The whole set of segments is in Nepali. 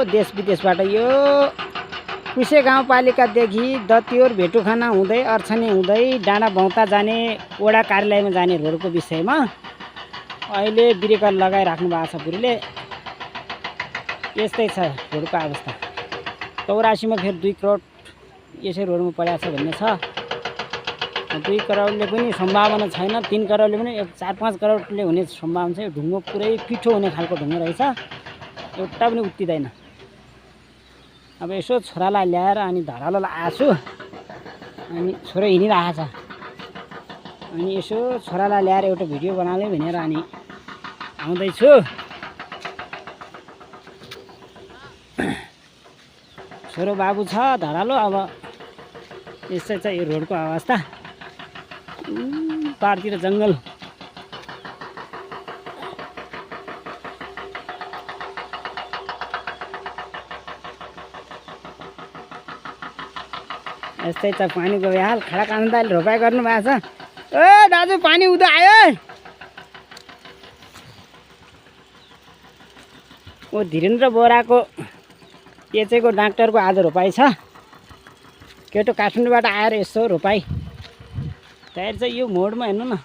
देश विदेशबाट यो कुसे गाउँपालिकादेखि दतियोर भेटुखाना हुँदै अर्छनी हुँदै डाँडा बौता जाने वडा कार्यालयमा जाने रोडको विषयमा अहिले ब्रेकर लगाइराख्नु भएको छ बुढीले। यस्तै छ रोडको अवस्था। 84 मा फेरि 2 करोड यसै रोडमा परेको छ भन्ने छ। 2 करोडले पनि सम्भावना छैन, 3 करोडले पनि 4-5 करोडले हुने सम्भावना छ। यो ढुङ्गो पुरै पिठो हुने खालको ढुङ्गो रहेछ, एउटा पनि उत्तिदैन। अब यसो छोरालाई ल्याएर अनि धरालो आएको छु, अनि छोरो हिँडिरहेको छ, अनि यसो छोरालाई ल्याएर एउटा भिडियो बनाले भनेर अनि आउँदैछु। छोरो बाबु छ धरालो। अब यस्तै छ यो रोडको अवस्था। पारतिर जङ्गल, यस्तै त पानीको हाल। खडा कान्दाले रोपाइ गर्नु भएको छ। ए दाजु पानी उदो आयो। ओ धीरेन्द्र बोराको एचएको डाक्टरको आज रोपाइ छ। केटो काठमाडौँबाट आएर यसो रोपाइ तयार छ। यो मोडमा हेर्नु न,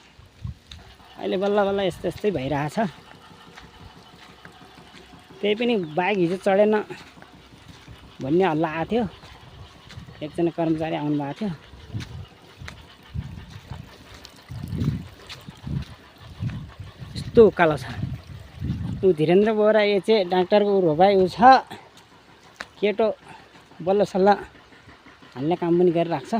अहिले बल्ल बल्ल यस्तो यस्तै भइरहेछ। त्यही पनि बाइक हिजो चढेन भन्ने हल्ला आएको थियो। एकजना कर्मचारी आउनु भएको थियो। यस्तो उकालो छ। ऊ धीरेन्द्र बोरा एचे डाक्टरको रोपाइ ऊ छ। केटो बल्ल सल्ल हाल्ने काम पनि गरिरहेको छ।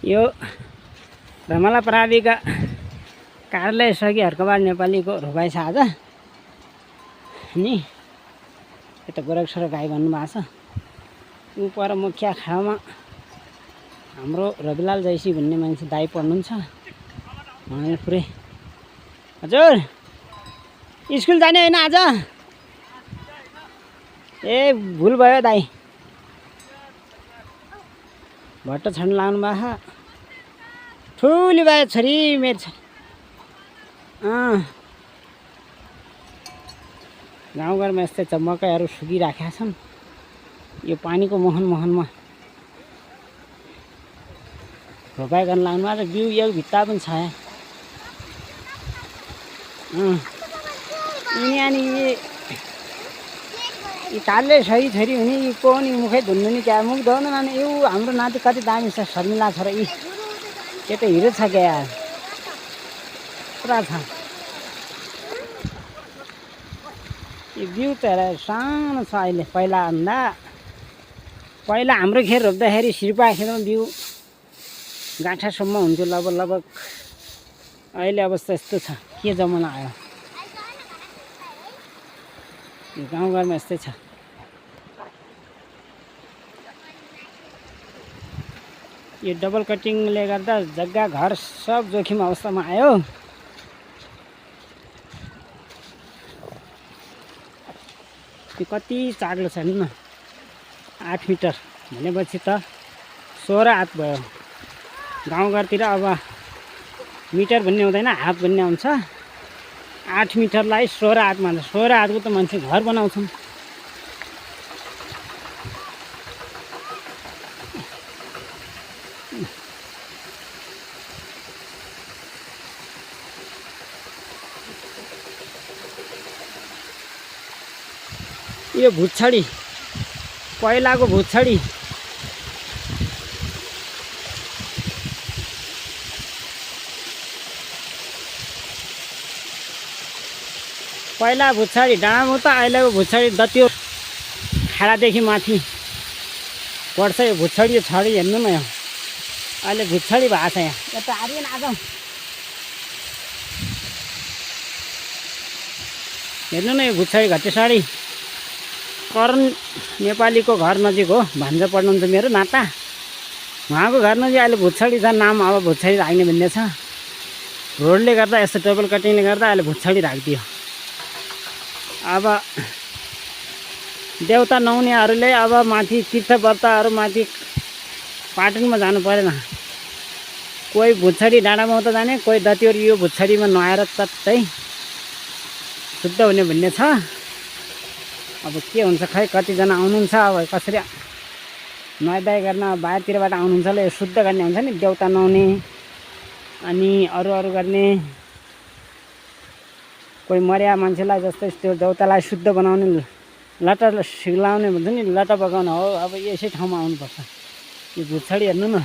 यो रमला प्राविका कार्यालय सकी हर्कबार नेपालीको रोपाइ छ आज। अनि यता गोरखसर गाई भन्नुभएको छ। ऊ पर मुखिया खाडामा हाम्रो रविलाल जैसी भन्ने मान्छे दाइ पढ्नुहुन्छ। उहाँले पुरै हजुर स्कुल जाने होइन आज? ए भुल भयो दाइ, भट्ट छाड्न लाग्नु भएको। ठुली भयो छोरी मेरो छोरी। गाउँघरमा यस्तै छ, मकैहरू सुकिराखेका छन्। यो पानीको मोहनमा रोपाइ गर्न लाग्नु भएको छ। बिउ एक भित्ता पनि छ। यिनी अनि यी कालले छोरी हुने यी को नि मुखै धुन्नु नि क्या मुख धुनु अनि यो हाम्रो नाति कति दामी छ, शर्मिला छ र यी के त हिरो छ क्या यार, पुरा छ। यो बिउ त सानो छ अहिले। पहिला हाम्रो खेत रोप्दाखेरि सिर्पा खेतमा बिउ गाँठासम्म हुन्थ्यो लगभग। अहिले अवस्था यस्तो छ। के जमाना आयो। यो गाउँघरमा यस्तै छ। यो डबल कटिङले गर्दा जग्गा घर सब जोखिम अवस्थामा आयो। यो कति चाग्लो छ हेर्नु न, 8 मिटर भनेपछि त 16 हात भयो। गाउँघरतिर अब मिटर भन्ने हुँदैन, हात भन्ने हुन्छ। 8 मिटरलाई 16 हात मान्छ। 16 हातको त मान्छे घर बनाउँछन्। यो भुच्छडी, पहिलाको भुच्छडी डाँडामा त अहिलेको भुच्छडी दतियो खाडादेखि माथि पर्छ। यो भुच्छडी यो छडी हेर्नु न, यो अहिले भुच्छडी भएको छ। यहाँ यता आर्यन आज हेर्नु न, यो भुच्छडी घटेसाडी करण नेपालीको घर नजिक हो। भान्जा पढ्नुहुन्छ मेरो नाता, उहाँको घर नजिक अहिले भुच्छडी छ। नाम अब भुच्छडी राख्ने भन्ने छ। रोडले गर्दा यस्तो टेबल कटिङले गर्दा अहिले भुछाडी राखिदियो। अब देउता नहुनेहरूले अब माथि तीर्थव्रतहरू माथि पाटनमा जानु परेन। कोही भुछाडी डाँडामा त जाने, कोही दतिवरी यो भुछाडीमा नुहाएर चट्टै शुद्ध हुने भन्ने छ। अब के हुन्छ खै, कतिजना आउनुहुन्छ अब कसरी नुहाइधुवाइ गर्न बाहिरतिरबाट आउनुहुन्छ, यो शुद्ध गर्ने हुन्छ नि, देउता नुहाउने अनि अरू गर्ने। कोही मर्या मान्छेलाई जस्तै त्यो देउतालाई शुद्ध बनाउने, लटा सिलाउने भन्छ नि, लटा पकाउन हो। अब यसै ठाउँमा आउनुपर्छ। यो भुछाडी हेर्नु न।